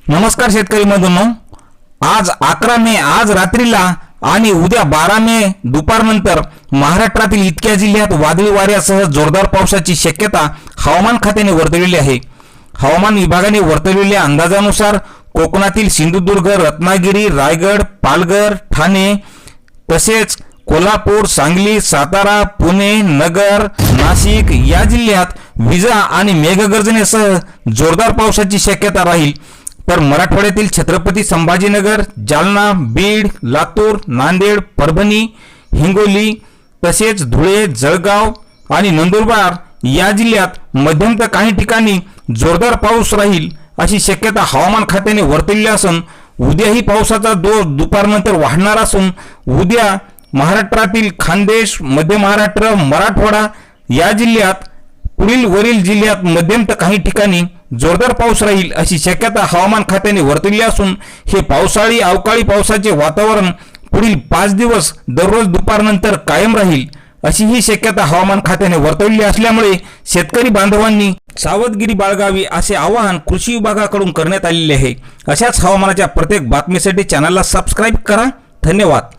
नमस्कार शेतकरी बंधूंनो, आज 11 मे आज रात्रीला आणि उद्या 12 मे दुपारनंतर महाराष्ट्रातील इतक्या जिल्ह्यात वादळी वाऱ्यासह जोरदार पावसाची शक्यता हवामान खात्याने वर्तवलेली आहे। हवामान विभागाने वर्तवलेल्या अंदाजानुसार कोकणातील सिंधुदुर्ग, रत्नागिरी, रायगड, पालघर, ठाणे तसेच कोल्हापूर, सांगली, सातारा, पुणे, नगर, नाशिक या जिल्ह्यात विजा आणि मेघगर्जनेसह जोरदार पावसाची शक्यता राहील। तर मराठवाड्यातील छत्रपती संभाजीनगर, जालना, बीड, लातूर, नांदेड, परभणी, हिंगोली तसेच धुळे, जळगाव आणि नंदुरबार या जिल्ह्यात मध्यम तर काही ठिकाणी जोरदार पाऊस राहील अशी शक्यता हवामान खात्याने वर्तवली असून उद्याही पावसाचा जोर दुपारनंतर वाढणार असून उद्या महाराष्ट्रातील खानदेश, मध्य महाराष्ट्र, मराठवाडा या जिल्ह्यात पुढील वरील जिल्ह्यात मध्यम तर काही ठिकाणी जोरदार पाऊस राहील अशी शक्यता हवामान खात्याने वर्तवली असून हे पावसाळी अवकाळी पावसाचे वातावरण पुढील 5 दिवस दररोज दुपारनंतर कायम राहील अशी ही शक्यता हवामान खात्याने वर्तवली असल्यामुळे शेतकरी बांधवांनी सावधगिरी बाळगावी असे आवाहन कृषी विभागाकडून करण्यात आलेले आहे। अशाच हवामानाच्या प्रत्येक बातमीसाठी चॅनलला सबस्क्राईब करा। धन्यवाद।